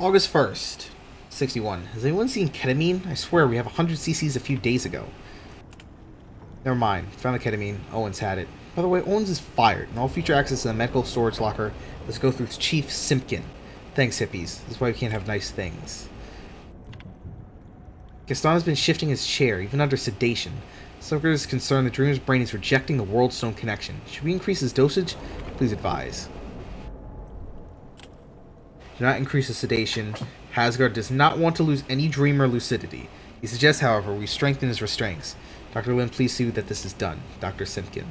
August 1st, 61. Has anyone seen ketamine? I swear we have 100 cc's a few days ago. Never mind. Found the ketamine. Owens had it. By the way, Owens is fired, and all future access to the medical storage locker must go through Chief Simpkin. Thanks, hippies. This is why we can't have nice things. Gaston has been shifting his chair, even under sedation. Sucker is concerned the dreamer's brain is rejecting the World Stone connection. Should we increase his dosage? Please advise. Do not increase the sedation. Hasgard does not want to lose any dreamer lucidity. He suggests, however, we strengthen his restraints. Dr. Lim, please see that this is done. Dr. Simpkin.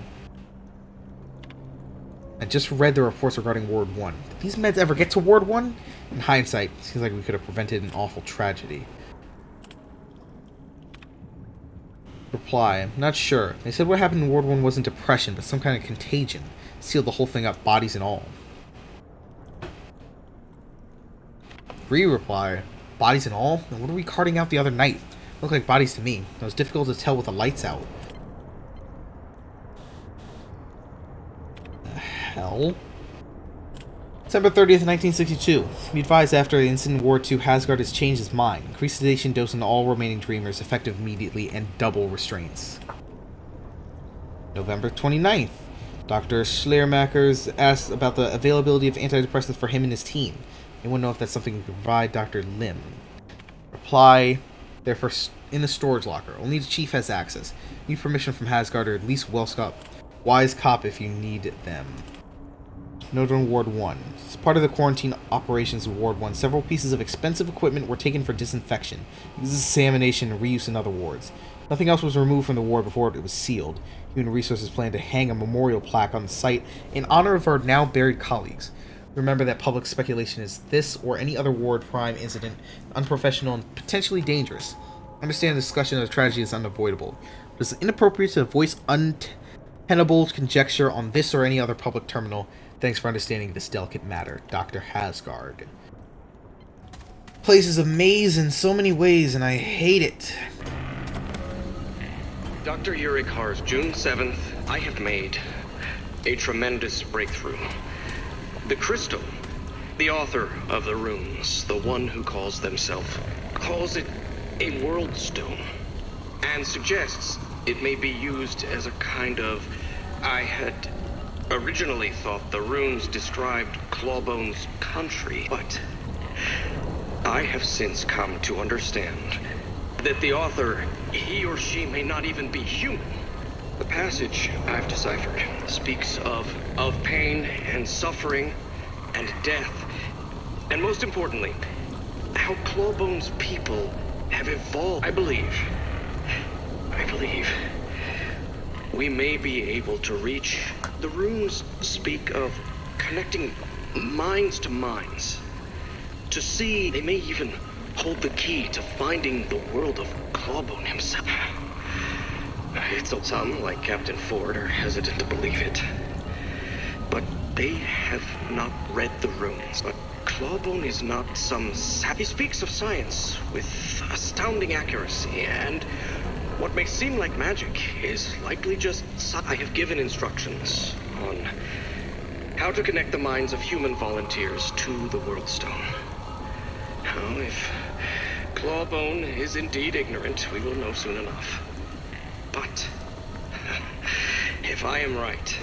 I just read the reports regarding Ward 1. Did these meds ever get to Ward 1? In hindsight, it seems like we could have prevented an awful tragedy. Reply, I'm not sure. They said what happened in Ward 1 wasn't depression, but some kind of contagion. Sealed the whole thing up, bodies and all. Reply, bodies and all? Then what are we carting out the other night? Looked like bodies to me. It was difficult to tell with the lights out. The hell? December 30th, 1962. Be advised after the incident in Ward 2, Hasgard has changed his mind. Increased sedation dose on all remaining dreamers, effective immediately, and double restraints. November 29th. Dr. Schleiermacher's asked about the availability of antidepressants for him and his team. Anyone know if that's something we can provide Dr. Lim? Reply, they're in the storage locker. Only the chief has access. Need permission from Hasgard or at least Wise Cop if you need them. Note on Ward 1. As part of the quarantine operations in Ward 1, several pieces of expensive equipment were taken for disinfection, examination, and reuse in other wards. Nothing else was removed from the ward before it was sealed. Human Resources planned to hang a memorial plaque on the site in honor of our now buried colleagues. Remember that public speculation is this or any other ward crime incident unprofessional and potentially dangerous. Understand the discussion of the tragedy is unavoidable. It is inappropriate to voice untenable conjecture on this or any other public terminal. Thanks for understanding this delicate matter, Dr. Hasgard. Place is a maze in so many ways, and I hate it. Dr. Yuri Kars, June 7th, I have made a tremendous breakthrough. The crystal, the author of the runes, the one who calls it a world stone, and suggests it may be used as a kind of... I had originally thought the runes described Clawbone's country, but I have since come to understand that the author, he or she may not even be human. The passage I've deciphered speaks of pain and suffering and death, and most importantly, how Clawbone's people have evolved. I believe we may be able to reach. The runes speak of connecting minds to minds. To see, they may even hold the key to finding the world of Clawbone himself. It's some, like Captain Ford, are hesitant to believe it. But they have not read the runes. But Clawbone is not some He speaks of science with astounding accuracy, and what may seem like magic is likely just... I have given instructions on how to connect the minds of human volunteers to the World Stone. Now, if Clawbone is indeed ignorant, we will know soon enough. But if I am right,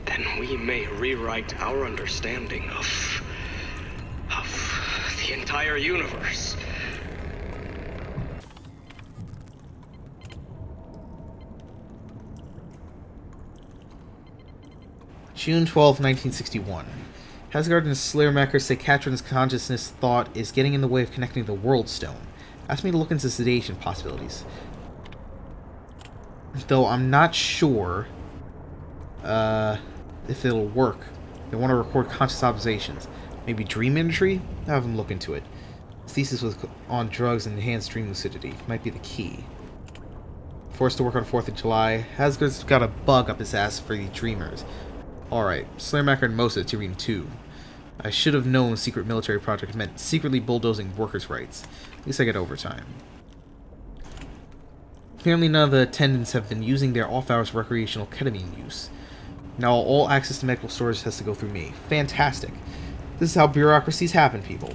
then we may rewrite our understanding of the entire universe. June 12, 1961. Hasgard and Schleiermacher say Katrin's consciousness thought is getting in the way of connecting the World Stone. Ask me to look into sedation possibilities. Though I'm not sure if it'll work. They want to record conscious observations. Maybe dream imagery? I'll have them look into it. His thesis was on drugs and enhanced dream lucidity. Might be the key. Forced to work on 4th of July. Hasgard's got a bug up his ass for the dreamers. Alright, Schleiermacher and Mosa to reading 2. I should have known secret military project meant secretly bulldozing workers' rights. At least I get overtime. Apparently none of the attendants have been using their off-hours recreational ketamine use. Now all access to medical storage has to go through me. Fantastic. This is how bureaucracies happen, people.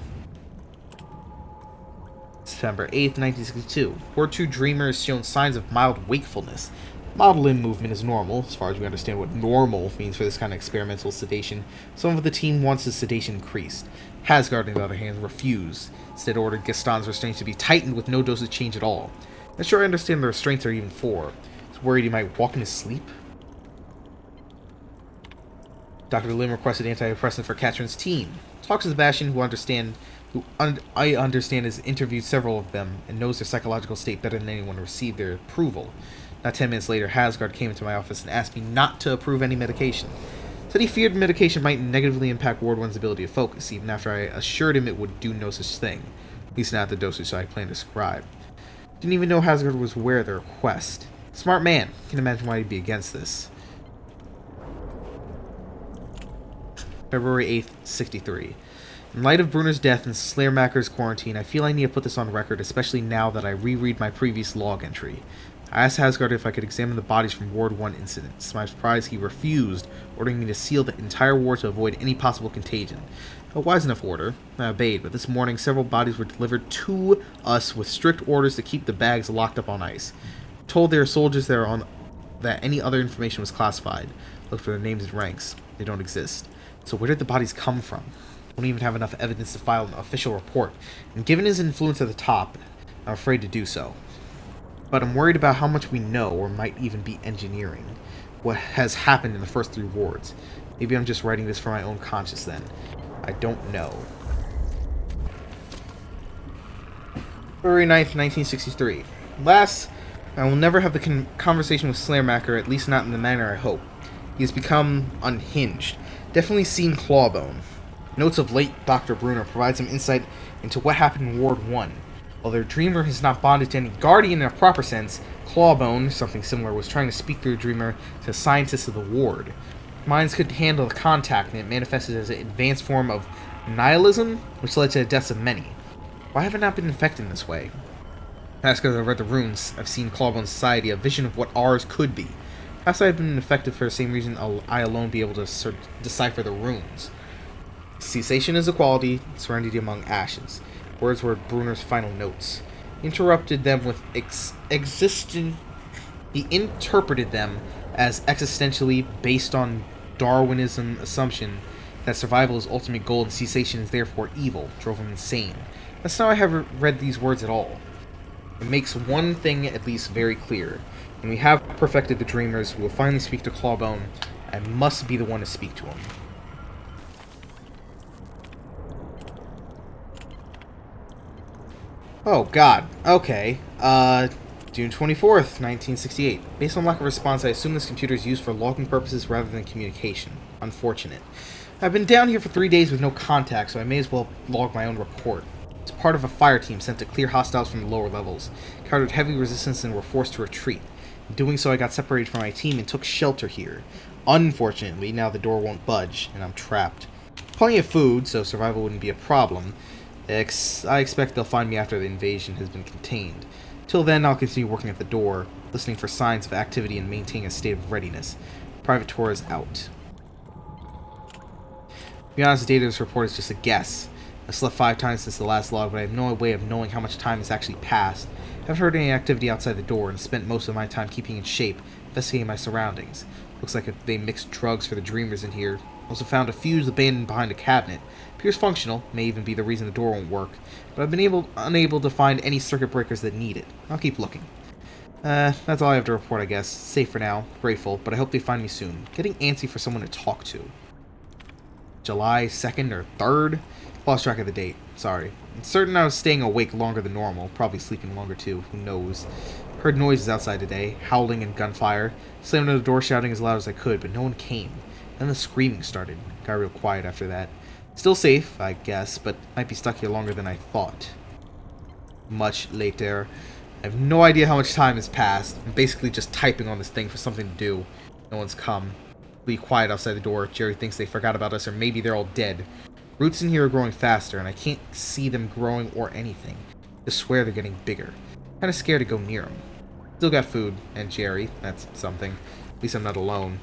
September 8th, 1962. Ward 2 Dreamer has shown signs of mild wakefulness. Mild limb movement is normal, as far as we understand what normal means for this kind of experimental sedation. Some of the team wants his sedation increased. Hasgard, on the other hand, refused. Instead ordered Gaston's restraints to be tightened with no dosage change at all. I'm sure I understand the restraints are even for. He's worried he might walk in his sleep. Dr. Lim requested antidepressant for Katrin's team. Talks to Sebastian, I understand has interviewed several of them and knows their psychological state better than anyone, to receive their approval. Not 10 minutes later, Hasgard came into my office and asked me not to approve any medication. Said he feared medication might negatively impact Ward 1's ability to focus, even after I assured him it would do no such thing. At least not at the dosage I plan to prescribe. Didn't even know Hasgard was aware of the request. Smart man. Can't imagine why he'd be against this. February 8th, 63. In light of Brunner's death and Schleiermacher's quarantine, I feel I need to put this on record, especially now that I reread my previous log entry. I asked Hasgard if I could examine the bodies from Ward 1 incidents. To my surprise, he refused, ordering me to seal the entire ward to avoid any possible contagion. A wise enough order. I obeyed, but this morning several bodies were delivered to us with strict orders to keep the bags locked up on ice. Told there are soldiers there that any other information was classified. Looked for their names and ranks. They don't exist. So where did the bodies come from? Don't even have enough evidence to file an official report, and given his influence at the top, I'm afraid to do so. But I'm worried about how much we know, or might even be engineering, what has happened in the first 3 wards. Maybe I'm just writing this for my own conscience then. I don't know. February 9th, 1963. Last, I will never have the conversation with Schleiermacher, at least not in the manner I hope. He has become unhinged. Definitely seen Clawbone. Notes of late Dr. Brunner provide some insight into what happened in Ward 1. While their Dreamer has not bonded to any Guardian in a proper sense, Clawbone, something similar, was trying to speak through the Dreamer to scientists of the ward. Minds could handle the contact, and it manifested as an advanced form of nihilism, which led to the deaths of many. Why have I not been infected in this way? Perhaps because I've read the runes, I've seen Clawbone's society, a vision of what ours could be. Perhaps I have been infected for the same reason I alone be able to decipher the runes. Cessation is equality, serenity among ashes. Words were Brunner's final notes. He interrupted them with He interpreted them as existentially based on Darwinism assumption that survival is ultimate goal and cessation is therefore evil. Drove him insane. That's not how I have read these words at all. It makes one thing at least very clear. When we have perfected the Dreamers who will finally speak to Clawbone, I must be the one to speak to him. Oh, God. Okay. June 24th, 1968. Based on lack of response, I assume this computer is used for logging purposes rather than communication. Unfortunate. I've been down here for 3 days with no contact, so I may as well log my own report. It's part of a fire team sent to clear hostiles from the lower levels. Encountered heavy resistance and were forced to retreat. In doing so, I got separated from my team and took shelter here. Unfortunately, now the door won't budge, and I'm trapped. Plenty of food, so survival wouldn't be a problem. I expect they'll find me after the invasion has been contained. Till then, I'll continue working at the door, listening for signs of activity and maintaining a state of readiness. Private tour is out. To be honest, the data of this report is just a guess. I slept 5 times since the last log, but I have no way of knowing how much time has actually passed. I haven't heard any activity outside the door, and spent most of my time keeping in shape, investigating my surroundings. Looks like they mixed drugs for the Dreamers in here. Also found a fuse abandoned behind a cabinet. Appears functional, may even be the reason the door won't work, but I've been unable to find any circuit breakers that need it. I'll keep looking. That's all I have to report, I guess. Safe for now. Grateful, but I hope they find me soon. Getting antsy for someone to talk to. July 2nd or 3rd? Lost track of the date. Sorry. I'm certain I was staying awake longer than normal. Probably sleeping longer too. Who knows? Heard noises outside today. Howling and gunfire. Slammed on the door shouting as loud as I could, but no one came. Then the screaming started. Got real quiet after that. Still safe, I guess, but might be stuck here longer than I thought. Much later. I have no idea how much time has passed. I'm basically just typing on this thing for something to do. No one's come. Be quiet outside the door. Jerry thinks they forgot about us, or maybe they're all dead. Roots in here are growing faster, and I can't see them growing or anything. Just swear they're getting bigger. Kinda scared to go near them. Still got food, and Jerry. That's something. At least I'm not alone.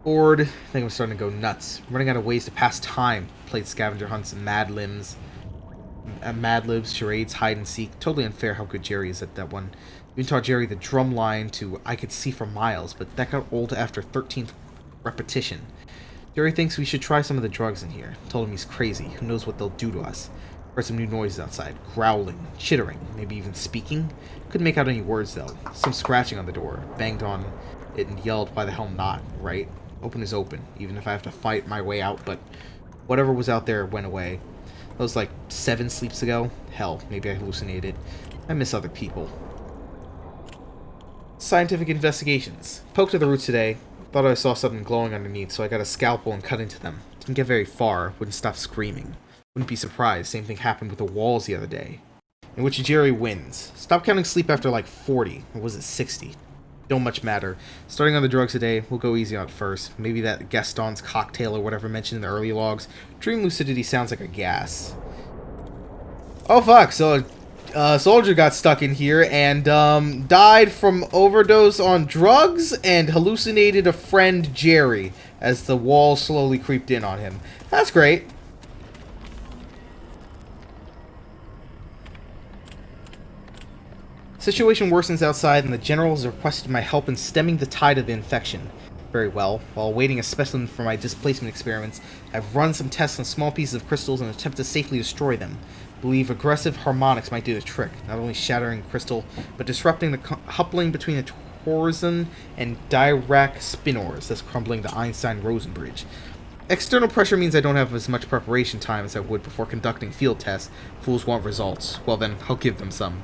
Bored. I think I'm starting to go nuts. I'm running out of ways to pass time. Played scavenger hunts and Mad Libs, charades, hide and seek. Totally unfair how good Jerry is at that one. Even taught Jerry the drum line to I could see for miles, but that got old after 13th repetition. Jerry thinks we should try some of the drugs in here. Told him he's crazy. Who knows what they'll do to us. Heard some new noises outside. Growling, chittering, maybe even speaking. Couldn't make out any words though. Some scratching on the door. Banged on it and yelled, why the hell not, right? Open is open, even if I have to fight my way out, but whatever was out there went away. That was like 7 sleeps ago. Hell, maybe I hallucinated. I miss other people. Scientific investigations. Poked at the roots today. Thought I saw something glowing underneath, so I got a scalpel and cut into them. Didn't get very far. Wouldn't stop screaming. Wouldn't be surprised. Same thing happened with the walls the other day. In which Jerry wins. Stop counting sleep after like 40. Or was it 60? Don't much matter. Starting on the drugs today, we'll go easy on it first. Maybe that Gaston's cocktail or whatever mentioned in the early logs. Dream lucidity sounds like a gas. Oh fuck, so a soldier got stuck in here and died from overdose on drugs and hallucinated a friend Jerry as the wall slowly creeped in on him. That's great. Situation worsens outside, and the general has requested my help in stemming the tide of the infection. Very well. While waiting a specimen for my displacement experiments, I've run some tests on small pieces of crystals and attempt to safely destroy them. Believe aggressive harmonics might do the trick, not only shattering crystal, but disrupting the coupling between the torsion and Dirac spinors that's crumbling the Einstein-Rosen bridge. External pressure means I don't have as much preparation time as I would before conducting field tests. Fools want results. Well then, I'll give them some.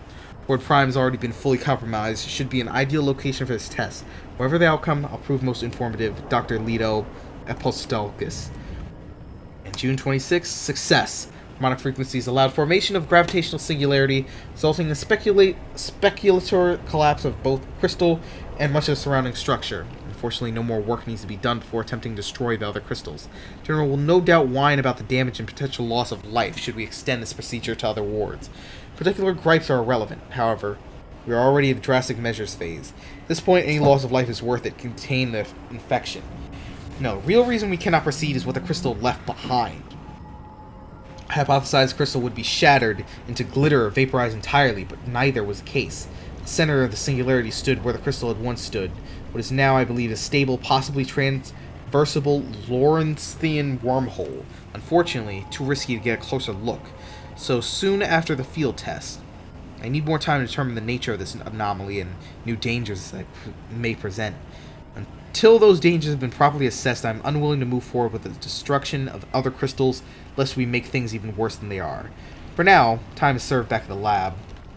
Ward Prime's already been fully compromised. Should be an ideal location for this test. Whatever the outcome, I'll prove most informative. Dr. Leto Apostolakis. And June 26th, success. Harmonic frequencies allowed formation of gravitational singularity, resulting in speculator collapse of both crystal and much of the surrounding structure. Unfortunately, no more work needs to be done before attempting to destroy the other crystals. General will no doubt whine about the damage and potential loss of life should we extend this procedure to other wards. Particular gripes are irrelevant, however. We are already in the drastic measures phase. At this point, any loss of life is worth it, contain the infection. No, real reason we cannot proceed is what the crystal left behind. I hypothesized the crystal would be shattered into glitter or vaporized entirely, but neither was the case. The center of the singularity stood where the crystal had once stood, what is now, I believe, a stable, possibly transversible Lorentzian wormhole. Unfortunately, too risky to get a closer look. So soon after the field test, I need more time to determine the nature of this anomaly and new dangers that may present. Until those dangers have been properly assessed, I am unwilling to move forward with the destruction of other crystals, lest we make things even worse than they are. For now, time is served back at the lab.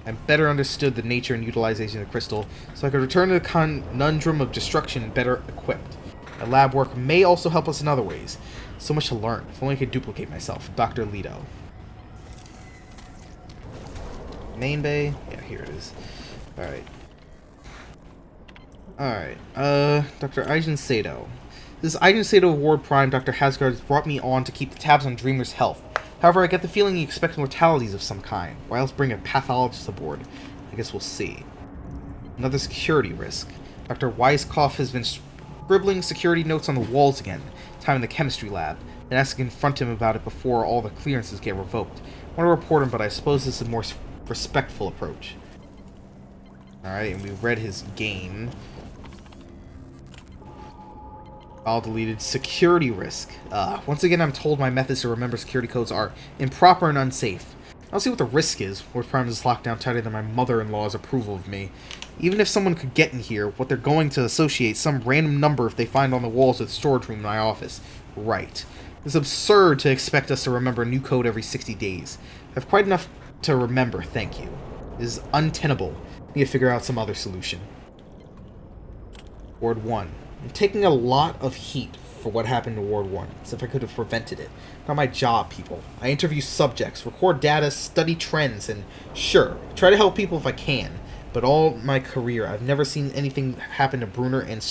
I better understood the nature and utilization of the crystal, so I could return to the conundrum of destruction better equipped. My lab work may also help us in other ways. So much to learn. If only I could duplicate myself. Dr. Leto. Main bay? Yeah, here it is. Alright. Dr. Aigen Sato. This is Aigen Sato of Ward Prime. Dr. Hasgard has brought me on to keep the tabs on Dreamer's health. However, I get the feeling he expects mortalities of some kind. Why else bring a pathologist aboard? I guess we'll see. Another security risk. Dr. Weiskopf has been scribbling security notes on the walls again. Time in the chemistry lab. Been asked to confront him about it before all the clearances get revoked. I want to report him, but I suppose this is a more respectful approach. Alright, and we read his game. All deleted. Security risk. Once again, I'm told my methods to remember security codes are improper and unsafe. I'll see what the risk is. Ward Prime is locked down tighter than my mother-in-law's approval of me. Even if someone could get in here, what they're going to associate some random number if they find on the walls of the storage room in my office. Right. It's absurd to expect us to remember a new code every 60 days. I have quite enough to remember, thank you. It is untenable. Need to figure out some other solution. Ward 1. I'm taking a lot of heat for what happened to Ward 1, as if I could have prevented it. Not my job, people. I interview subjects, record data, study trends, and sure, try to help people if I can. But all my career, I've never seen anything happen to Brunner and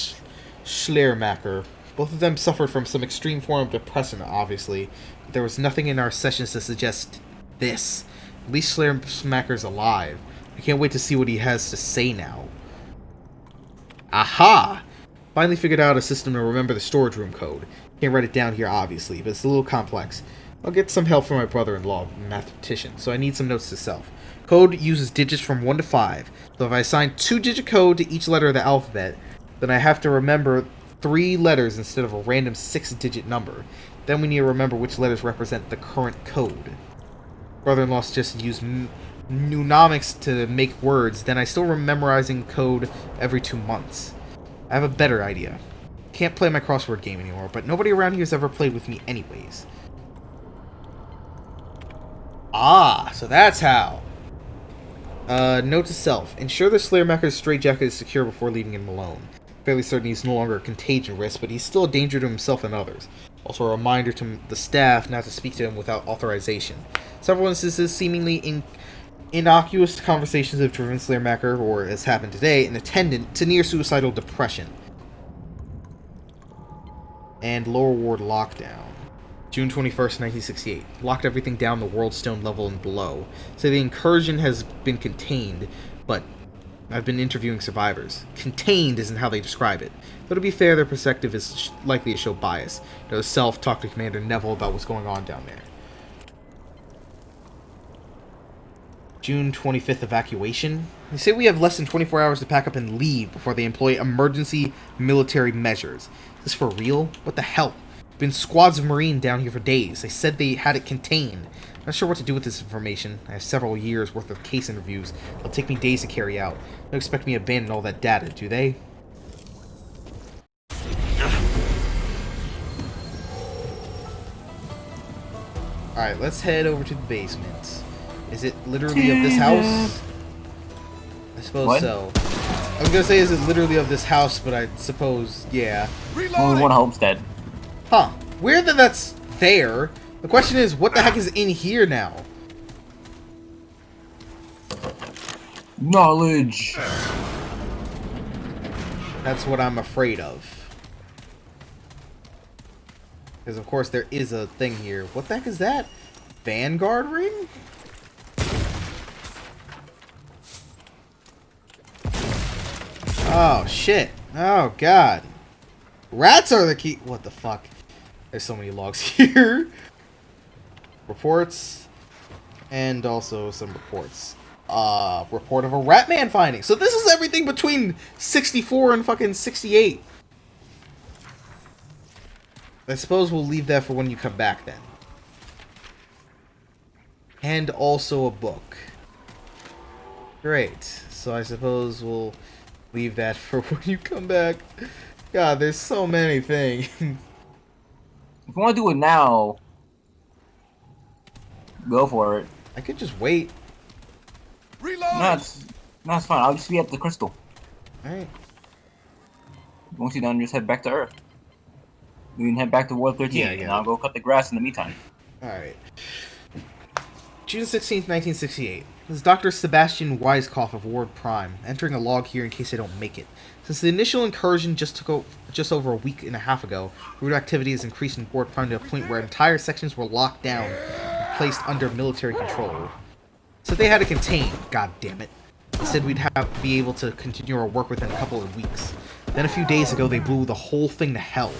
Schleiermacher. Both of them suffered from some extreme form of depression, obviously. But there was nothing in our sessions to suggest this. At least Schleiermacher's alive. I can't wait to see what he has to say now. Aha! Finally figured out a system to remember the storage room code. Can't write it down here, obviously, but it's a little complex. I'll get some help from my brother-in-law, a mathematician, so I need some notes to self. Code uses digits from 1 to 5, so if I assign 2-digit code to each letter of the alphabet, then I have to remember 3 letters instead of a random 6-digit number. Then we need to remember which letters represent the current code. Brother-in-law just used mnemonics to make words, then I still am memorizing code every 2 months. I have a better idea. Can't play my crossword game anymore, but nobody around here has ever played with me anyways. Ah, so that's how. Note to self. Ensure the Slayer-Macker's straitjacket is secure before leaving him alone. Fairly certain he's no longer a contagion risk, but he's still a danger to himself and others. Also a reminder to the staff not to speak to him without authorization. Several instances, seemingly innocuous conversations have driven Slayer-Macker, or as happened today, an attendant to near suicidal depression. And lower ward lockdown. June 21st, 1968. Locked everything down the World Stone level and below. So the incursion has been contained, but I've been interviewing survivors. Contained isn't how they describe it. But to be fair, their perspective is likely to show bias. Note self talk to Commander Neville about what's going on down there. June 25th, evacuation. They say we have less than 24 hours to pack up and leave before they employ emergency military measures. Is this for real? What the hell? Been squads of Marine down here for days. They said they had it contained. Not sure what to do with this information. I have several years worth of case interviews. It'll take me days to carry out. Don't expect me to abandon all that data, do they? Alright, let's head over to the basement. Is it literally of this house? I suppose so. I was gonna say, is it literally of this house, but I suppose, yeah. Only one homestead. Huh. Weird that that's there. The question is, what the heck is in here now? Knowledge. That's what I'm afraid of. Because, of course, there is a thing here. What the heck is that? Vanguard ring? Oh, shit. Oh, God. Rats are the key. What the fuck? There's so many logs here. Reports. And also some reports. Report of a rat man finding. So this is everything between 64 and fucking 68. I suppose we'll leave that for when you come back then. And also a book. Great. So I suppose we'll leave that for when you come back. God, there's so many things. If you want to do it now, go for it. I could just wait. No, it's fine. I'll just be at the crystal. Alright. Once you're done, just head back to Earth. We can head back to World 13, Yeah. and I'll go cut the grass in the meantime. Alright. June 16th, 1968. This is Dr. Sebastian Weiskopf of Ward Prime, entering a log here in case I don't make it. Since the initial incursion just over a week and a half ago, root activity has increased in Ward Prime to a point where entire sections were locked down and placed under military control. So they had it contained, god damn it. They said we'd be able to continue our work within a couple of weeks. Then a few days ago they blew the whole thing to hell.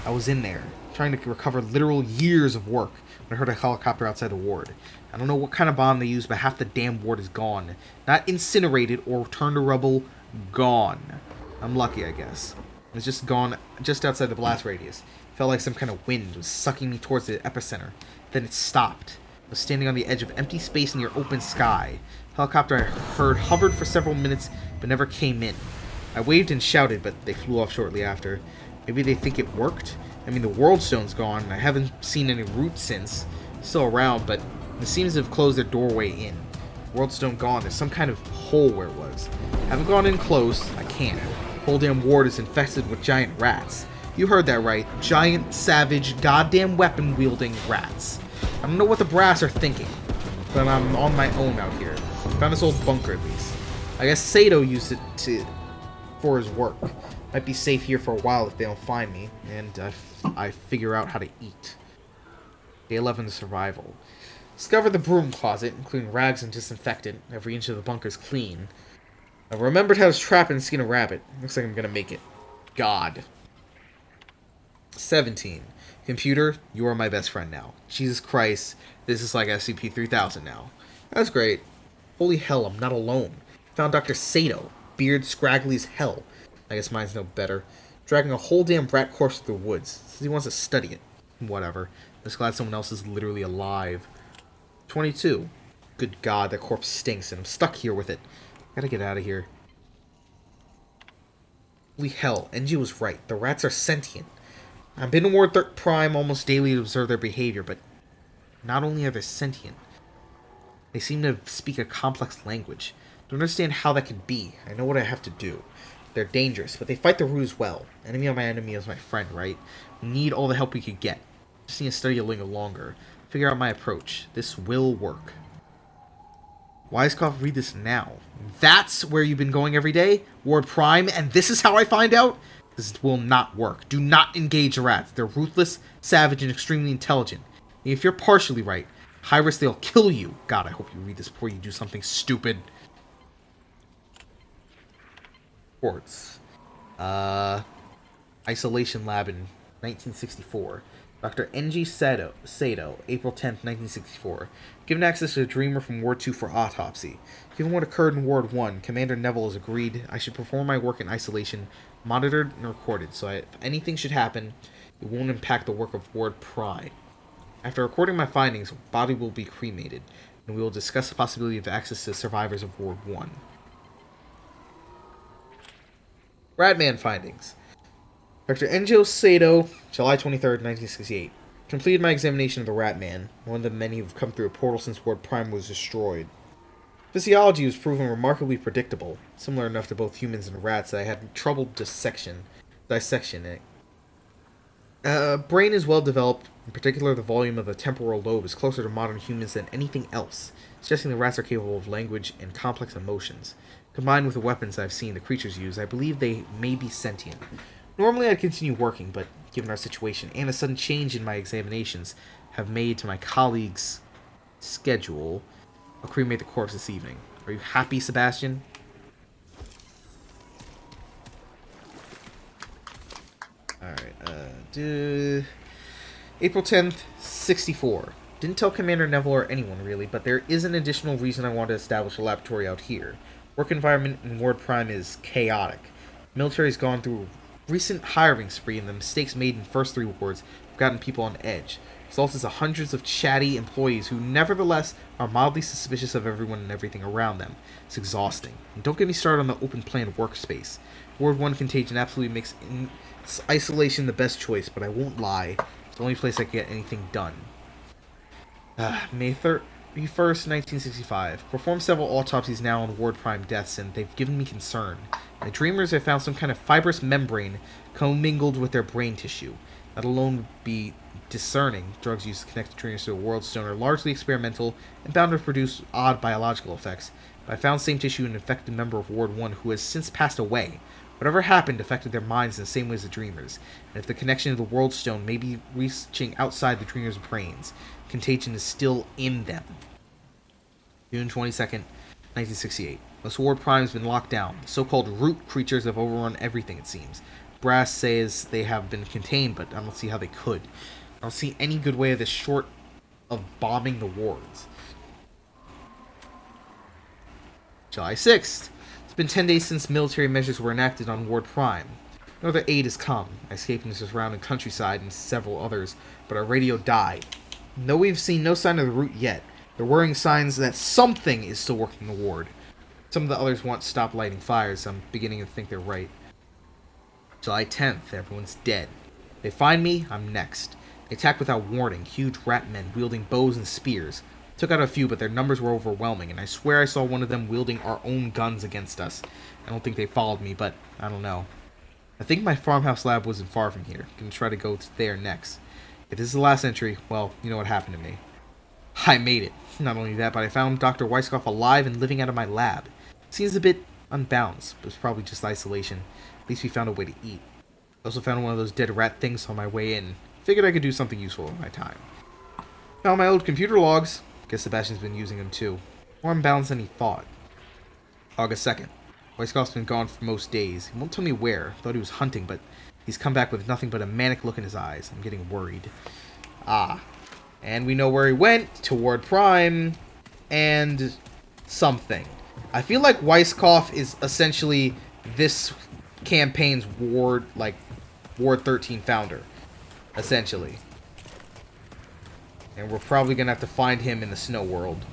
I was in there, trying to recover literal years of work, when I heard a helicopter outside the ward. I don't know what kind of bomb they used, but half the damn ward is gone. Not incinerated or turned to rubble, gone. I'm lucky, I guess. It was just gone just outside the blast radius. It felt like some kind of wind was sucking me towards the epicenter. Then it stopped. I was standing on the edge of empty space near open sky. The helicopter I heard hovered for several minutes, but never came in. I waved and shouted, but they flew off shortly after. Maybe they think it worked? I mean, the World Stone's gone, and I haven't seen any roots since. Still around, but it seems to have closed their doorway in. World Stone gone, there's some kind of hole where it was. Haven't gone in close, I can't. Whole damn ward is infested with giant rats. You heard that right. Giant, savage, goddamn weapon-wielding rats. I don't know what the brass are thinking, but I'm on my own out here. Found this old bunker at least. I guess Sato used it for his work. Might be safe here for a while if they don't find me, and I figure out how to eat. Day 11, survival. Discover the broom closet, including rags and disinfectant. Every inch of the bunker's clean. I remembered how to trap and skin a rabbit. Looks like I'm gonna make it. God. 17. Computer, you are my best friend now. Jesus Christ, this is like SCP-3000 now. That's great. Holy hell, I'm not alone. Found Dr. Sato. Beard scraggly as hell. I guess mine's no better. Dragging a whole damn rat corpse through the woods. Says he wants to study it. Whatever. Just glad someone else is literally alive. 22. Good God, that corpse stinks, and I'm stuck here with it. Gotta get out of here. Holy hell, NG was right. The rats are sentient. I've been in Ward Prime almost daily to observe their behavior, but not only are they sentient, they seem to speak a complex language. Don't understand how that could be. I know what I have to do. They're dangerous, but they fight the root as well. Enemy of my enemy is my friend, right? We need all the help we could get. Just need to study a little longer. Figure out my approach. This will work. Weiskopf, read this now. That's where you've been going every day? Ward Prime, and this is how I find out? This will not work. Do not engage the rats. They're ruthless, savage, and extremely intelligent. And if you're partially right, high risk they'll kill you. God, I hope you read this before you do something stupid. Reports. Isolation Lab in 1964. Dr. N.G. Sato, April 10th, 1964. Given access to a dreamer from Ward 2 for autopsy. Given what occurred in Ward 1, Commander Neville has agreed I should perform my work in isolation, monitored and recorded, so if anything should happen, it won't impact the work of Ward Prime. After recording my findings, body will be cremated, and we will discuss the possibility of access to survivors of Ward 1. Ratman findings. Dr. Enjo Sato, July 23rd, 1968. Completed my examination of the Ratman, one of the many who've come through a portal since Ward Prime was destroyed. Physiology was proven remarkably predictable, similar enough to both humans and rats that I had trouble dissection it. Brain is well developed, in particular the volume of the temporal lobe is closer to modern humans than anything else, suggesting the rats are capable of language and complex emotions. Combined with the weapons I've seen the creatures use, I believe they may be sentient. Normally I'd continue working, but given our situation and a sudden change in my examinations have made to my colleague's schedule, I'll cremate the corpse this evening. Are you happy, Sebastian? Alright, April 10th, 64. Didn't tell Commander Neville or anyone, really, but there is an additional reason I want to establish a laboratory out here. Work environment in Ward Prime is chaotic. The military's gone through a recent hiring spree, and the mistakes made in the first 3 wards have gotten people on edge. Result is hundreds of chatty employees who nevertheless are mildly suspicious of everyone and everything around them. It's exhausting. And don't get me started on the open plan workspace. Ward 1 contagion absolutely makes isolation the best choice, but I won't lie. It's the only place I can get anything done. May 31st, 1965. Performed several autopsies now on Ward Prime deaths, and they've given me concern. In the Dreamers, I found some kind of fibrous membrane commingled with their brain tissue. That alone would be discerning. Drugs used to connect the Dreamers to a world stone are largely experimental and bound to produce odd biological effects, but I found same tissue in an infected member of Ward 1 who has since passed away. Whatever happened affected their minds in the same way as the Dreamers, and if the connection to the World Stone may be reaching outside the Dreamers' brains, contagion is still in them. June 22nd, 1968. Most Ward Prime has been locked down. The so-called root creatures have overrun everything, it seems. Brass says they have been contained, but I don't see how they could. I don't see any good way of this short of bombing the wards. July 6th. It's been 10 days since military measures were enacted on Ward Prime. No other aid has come. I escaped into the surrounding countryside and several others, but our radio died. Though we've seen no sign of the root yet, there are worrying signs that something is still working the ward. Some of the others want to stop lighting fires, so I'm beginning to think they're right. July 10th, everyone's dead. They find me, I'm next. They attacked without warning, huge rat men wielding bows and spears. Took out a few, but their numbers were overwhelming, and I swear I saw one of them wielding our own guns against us. I don't think they followed me, but I don't know. I think my farmhouse lab wasn't far from here. Gonna try to go there next. If this is the last entry, well, you know what happened to me. I made it. Not only that, but I found Dr. Weiskopf alive and living out of my lab. Seems a bit unbalanced, but it's probably just isolation. At least we found a way to eat. I also found one of those dead rat things on my way in. Figured I could do something useful with my time. Found my old computer logs. Guess Sebastian's been using them too. More unbalanced than he thought. August 2nd. Weisskopf's been gone for most days. He won't tell me where. Thought he was hunting, but he's come back with nothing but a manic look in his eyes. I'm getting worried. Ah. And we know where he went. Toward Prime. And something. I feel like Weisskopf is essentially this campaign's Ward 13 founder. Essentially. And we're probably going to have to find him in the snow world.